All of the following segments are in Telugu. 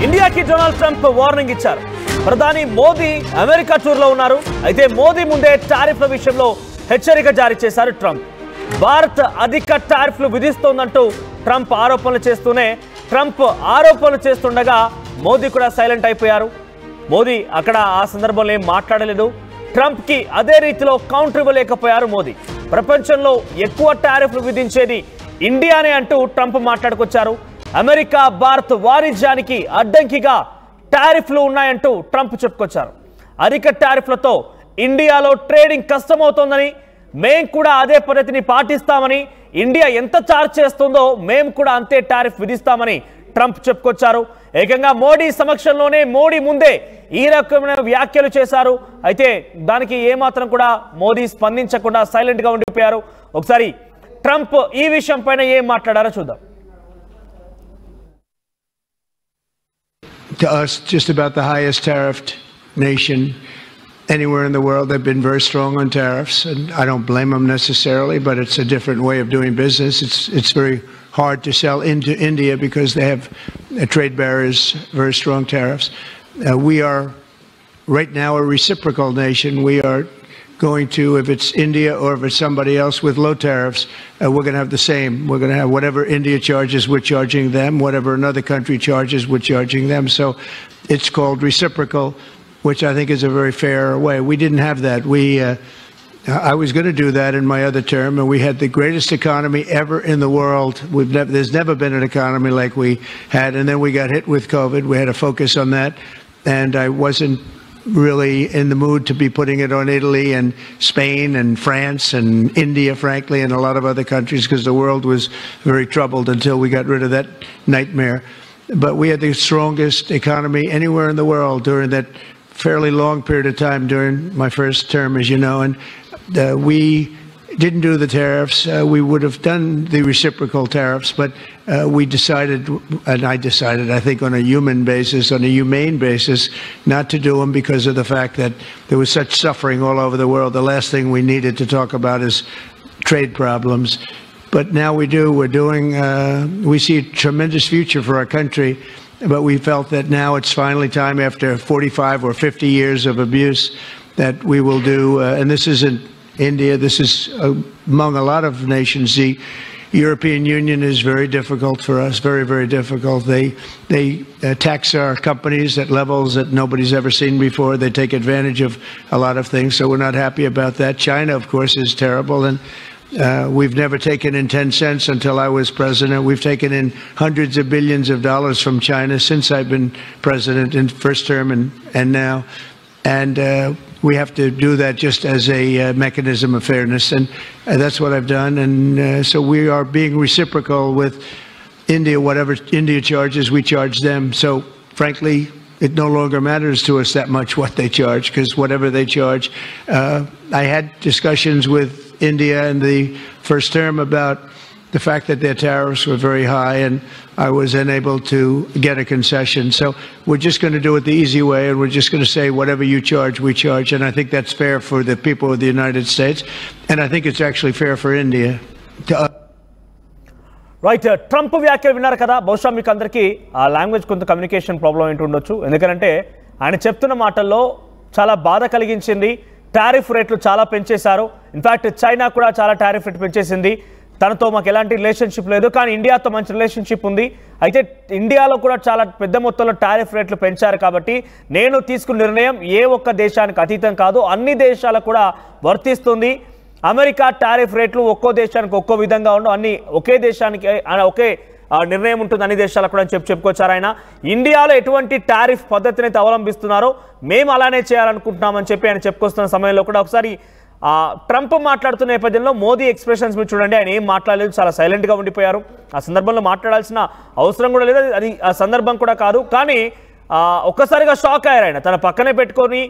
ఇండియాకి డొనాల్డ్ ట్రంప్ వార్నింగ్ ఇచ్చారు. ప్రధాని మోదీ అమెరికా టూర్లో ఉన్నారు. అయితే మోదీ ముందే టారిఫ్ల విషయంలో హెచ్చరిక జారీ చేశారు ట్రంప్. భారత్ అధిక టారిఫ్లు విధిస్తోందంటూ ట్రంప్ ఆరోపణలు చేస్తుండగా మోదీ కూడా సైలెంట్ అయిపోయారు. మోదీ అక్కడ ఆ సందర్భంలో ఏం మాట్లాడలేదు. ట్రంప్కి అదే రీతిలో కౌంటర్ ఇవ్వలేకపోయారు మోదీ. ప్రపంచంలో ఎక్కువ టారిఫ్లు విధించేది ఇండియానే అంటూ ట్రంప్ మాట్లాడుకొచ్చారు. అమెరికా భారత్ వాణిజ్యానికి అడ్డంకిగా టారిఫ్లు ఉన్నాయంటూ ట్రంప్ చెప్పుకొచ్చారు. అధిక టారిఫ్లతో ఇండియాలో ట్రేడింగ్ కష్టమవుతోందని, మేం కూడా అదే పద్ధతిని పాటిస్తామని, ఇండియా ఎంత ఛార్జ్ చేస్తుందో మేము కూడా అంతే టారిఫ్ విధిస్తామని ట్రంప్ చెప్పుకొచ్చారు. ఏకంగా మోడీ సమక్షంలోనే మోడీ ముందే ఈ రకమైన వ్యాఖ్యలు చేశారు. అయితే దానికి ఏమాత్రం కూడా మోదీ స్పందించకుండా సైలెంట్గా ఉండిపోయారు. ఒకసారి ట్రంప్ ఈ విషయం పైన ఏం మాట్లాడారో చూద్దాం. To us, just about the highest tariffed nation anywhere in the world. They've been very strong on tariffs, and I don't blame them necessarily, but it's a different way of doing business. It's very hard to sell into India because they have trade barriers, very strong tariffs. We are right now a reciprocal nation. We are going to, if it's India or if it's somebody else with low tariffs, we're going to have the same. We're going to have whatever India charges, we're charging them. Whatever another country charges, we're charging them. So it's called reciprocal, which I think is a very fair way. We didn't have that. I was going to do that in my other term, and we had the greatest economy ever in the world. There's never been an economy like we had, and then we got hit with COVID. We had to focus on that, and I wasn't really in the mood to be putting it on Italy and Spain and France and India, frankly, and a lot of other countries, because the world was very troubled until we got rid of that nightmare. But we had the strongest economy anywhere in the world during that fairly long period of time during my first term, as you know, and we didn't do the tariffs. We would have done the reciprocal tariffs, but we decided, and I decided, I think on a human basis, on a humane basis, not to do them because of the fact that there was such suffering all over the world. The last thing we needed to talk about is trade problems. But now we do. We're doing, we see a tremendous future for our country, but we felt that now it's finally time, after 45 or 50 years of abuse, that we will do, and this isn't India, this is among a lot of nations. The European Union is very difficult for us, very, very difficult. They tax our companies at levels that nobody's ever seen before. They take advantage of a lot of things, so we're not happy about that. China, of course, is terrible, and we've never taken in 10 cents until I was president. We've taken in hundreds of billions of dollars from China since I've been president in first term and now. And we have to do that just as a mechanism of fairness, and that's what I've done. And so we are being reciprocal with India. Whatever India charges, we charge them. So frankly, it no longer matters to us that much what they charge, because whatever they charge, I had discussions with India in the first term about the fact that their tariffs were very high, and I was unable to get a concession. So we're just going to do it the easy way, and we're just going to say whatever you charge, we charge. And I think that's fair for the people of the United States, and I think it's actually fair for India. Right, Trump వ్యాఖ్యలు విన్నారు కదా. బహుశా మీకు అందరికీ ఆ లాంగ్వేజ్ కొంత కమ్యూనికేషన్ ప్రాబ్లం ఏంటి ఉండొచ్చు. ఎందుకంటే ఆయన చెప్తున్న మాటల్లో చాలా బాధ కలిగించింది. టారిఫ్ రేట్లు చాలా పెంచేశారు. ఇన్ఫ్యాక్ట్ చైనా కూడా చాలా టారిఫ్ రేట్ పెంచేసింది. తనతో మాకు ఎలాంటి రిలేషన్షిప్ లేదు, కానీ ఇండియాతో మంచి రిలేషన్షిప్ ఉంది. అయితే ఇండియాలో కూడా చాలా పెద్ద మొత్తంలో టారిఫ్ రేట్లు పెంచారు. కాబట్టి నేను తీసుకున్న నిర్ణయం ఏ ఒక్క దేశానికి అతీతం కాదు, అన్ని దేశాలకు కూడా వర్తిస్తుంది. అమెరికా టారిఫ్ రేట్లు ఒక్కో దేశానికి ఒక్కో విధంగా ఉండవు, అన్ని ఒకే దేశానికి ఒకే నిర్ణయం ఉంటుంది అన్ని దేశాలకు కూడా చెప్పుకొచ్చారు ఆయన. ఇండియాలో ఎటువంటి టారిఫ్ పద్ధతిని అయితే అవలంబిస్తున్నారో మేము అలానే చేయాలనుకుంటున్నామని చెప్పి ఆయన చెప్పుకొస్తున్న సమయంలో కూడా ఒకసారి ట్రంప్ మాట్లాడుతున్న నేపథ్యంలో మోదీ ఎక్స్ప్రెషన్స్ మీరు చూడండి. ఆయన ఏం మాట్లాడలేదు, చాలా సైలెంట్గా ఉండిపోయారు. ఆ సందర్భంలో మాట్లాడాల్సిన అవసరం కూడా లేదు, అది ఆ సందర్భం కూడా కాదు. కానీ ఒక్కసారిగా షాక్ అయ్యారు ఆయన. తన పక్కనే పెట్టుకొని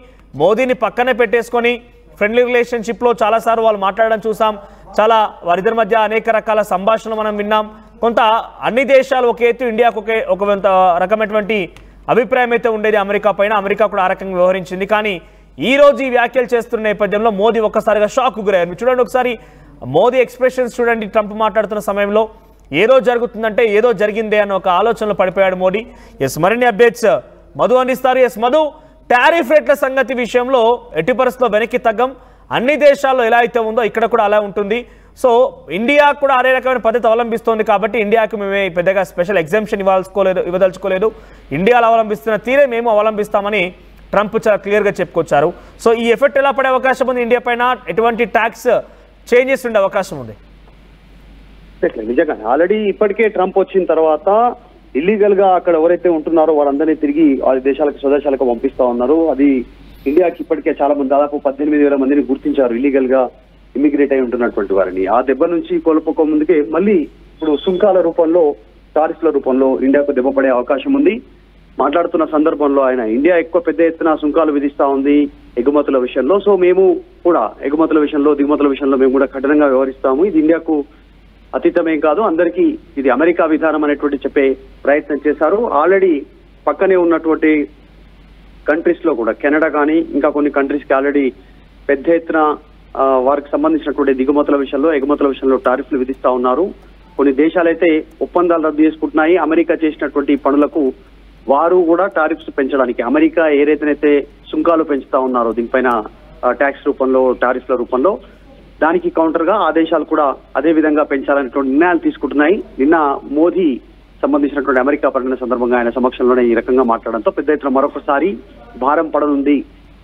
మోదీని పక్కనే పెట్టేసుకొని ఫ్రెండ్లీ రిలేషన్షిప్లో చాలాసార్లు వాళ్ళు మాట్లాడడం చూసాం. చాలా వారిద్దరి మధ్య అనేక రకాల సంభాషణలు మనం విన్నాం. కొంత అన్ని దేశాలు ఒక ఎత్తు, ఇండియాకు ఒక రకమైనటువంటి అభిప్రాయం అయితే ఉండేది అమెరికా పైన. అమెరికా కూడా ఆ రకంగా వ్యవహరించింది. కానీ ఈ రోజు ఈ వ్యాఖ్యలు చేస్తున్న నేపథ్యంలో మోదీ ఒక్కసారిగా షాక్ గురయ్యారు. చూడండి ఒకసారి మోదీ ఎక్స్ప్రెషన్స్ చూడండి ట్రంప్ మాట్లాడుతున్న సమయంలో. ఏదో జరుగుతుందంటే ఏదో జరిగిందే అన్న ఒక ఆలోచనలో పడిపోయాడు మోడీ. ఎస్, మరిన్ని అప్డేట్స్ మధు అందిస్తారు. ఎస్ మధు, టారిఫ్ రేట్ల సంగతి విషయంలో ఎట్టి పరిస్థితుల్లో వెనక్కి తగ్గం, అన్ని దేశాల్లో ఎలా అయితే ఉందో ఇక్కడ కూడా అలా ఉంటుంది. సో ఇండియా కూడా అదే రకమైన పద్ధతి అవలంబిస్తోంది కాబట్టి ఇండియాకు మేమే పెద్దగా స్పెషల్ ఎగ్జామ్షన్ ఇవ్వదలుచుకోలేదు. ఇండియాలో అవలంబిస్తున్న తీరే మేము అవలంబిస్తామని ట్రంప్ చాలా క్లియర్గా చెప్పుకొచ్చారు. సో ఈ ఎఫెక్ట్ ఎలా పడే అవకాశం ఉంది? ఇండియా పైన ఎటువంటి ట్యాక్స్ చేంజెస్ ఉండే అవకాశం ఉంది? నిజంగా ఆల్రెడీ ఇప్పటికే ట్రంప్ వచ్చిన తర్వాత ఇల్లీగల్ గా అక్కడ ఎవరైతే ఉంటున్నారో వాళ్ళందరినీ తిరిగి ఆ దేశాలకు స్వదేశాలకు పంపిస్తా ఉన్నారు. అది ఇండియాకి ఇప్పటికే చాలా మంది, దాదాపు 18,000 మందిని గుర్తించారు ఇల్లీగల్ గా ఇమిగ్రేట్ అయి ఉంటున్నటువంటి వారిని. ఆ దెబ్బ నుంచి కోల్పోక ముందుకే మళ్ళీ ఇప్పుడు సుంకాల రూపంలో, టారిఫ్ల రూపంలో ఇండియాకు దెబ్బ పడే అవకాశం ఉంది. మాట్లాడుతున్న సందర్భంలో ఆయన ఇండియా ఎక్కువ పెద్ద ఎత్తున సుంకాలు విధిస్తా ఉంది ఎగుమతుల విషయంలో. సో మేము కూడా ఎగుమతుల విషయంలో, దిగుమతుల విషయంలో మేము కూడా కఠినంగా వ్యవహరిస్తాము. ఇది ఇండియాకు అతీతమేం కాదు, అందరికీ ఇది అమెరికా విధానం అనేటువంటి చెప్పే ప్రయత్నం చేశారు. ఆల్రెడీ పక్కనే ఉన్నటువంటి కంట్రీస్ లో కూడా, కెనడా కానీ ఇంకా కొన్ని కంట్రీస్ కి ఆల్రెడీ పెద్ద ఎత్తున వారికి సంబంధించినటువంటి దిగుమతుల విషయంలో, ఎగుమతుల విషయంలో టారిఫ్లు విధిస్తా ఉన్నారు. కొన్ని దేశాలైతే ఒప్పందాలు రద్దు చేసుకుంటున్నాయి. అమెరికా చేసినటువంటి పనులకు వారు కూడా టారిఫ్స్ పెంచడానికి, అమెరికా ఏదైతే సుంకాలు పెంచుతా ఉన్నారో దీనిపైన ట్యాక్స్ రూపంలో, టారిఫ్ల రూపంలో, దానికి కౌంటర్ గా ఆ దేశాలు కూడా అదే విధంగా పెంచాలనేటువంటి నిర్ణయాలు తీసుకుంటున్నాయి. నిన్న మోదీ సంబంధించినటువంటి అమెరికా పర్యటన సందర్భంగా ఆయన సమక్షంలోనే ఈ రకంగా మాట్లాడడంతో పెద్ద ఎత్తున మరొకసారి భారం పడనుంది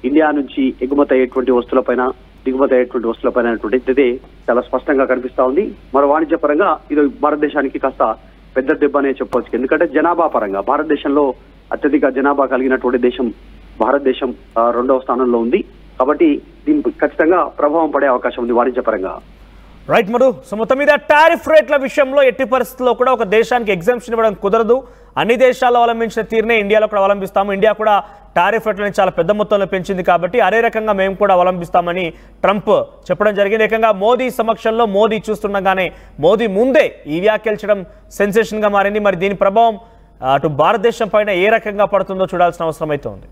ఇండియా నుంచి ఎగుమతి అయ్యేటువంటి వస్తువులపైన, దిగుమతి అయ్యేటువంటి వస్తువులపైన అనేటువంటిది చాలా స్పష్టంగా కనిపిస్తా ఉంది. మరో వాణిజ్య పరంగా ఇది భారతదేశానికి కాస్త పెద్ద దెబ్బ అనే చెప్పవచ్చు. ఎందుకంటే జనాభా పరంగా భారతదేశంలో అత్యధిక జనాభా కలిగినటువంటి దేశం భారతదేశం 2వ స్థానంలో ఉంది. కాబట్టి దీనికి ఖచ్చితంగా ప్రభావం పడే అవకాశం ఉంది వాణిజ్య పరంగా. రైట్ మధు, సో మొత్తం మీద టారిఫ్ రేట్ల విషయంలో ఎట్టి పరిస్థితుల్లో కూడా ఒక దేశానికి ఎగ్జామ్షన్ ఇవ్వడం కుదరదు. అన్ని దేశాల్లో అవలంబించిన తీరునే ఇండియాలో కూడా అవలంబిస్తాము. ఇండియా కూడా టారిఫ్ రేట్లని చాలా పెద్ద మొత్తంలో పెంచింది కాబట్టి అదే రకంగా మేము కూడా అవలంబిస్తామని ట్రంప్ చెప్పడం జరిగింది. ఏకంగా మోదీ సమక్షంలో, మోదీ చూస్తుండగానే, మోదీ ముందే ఈ వ్యాఖ్యలు చేయడం సెన్సేషన్గా మారింది. మరి దీని ప్రభావం అటు భారతదేశం పైన ఏ రకంగా పడుతుందో చూడాల్సిన అవసరం అయితే ఉంది.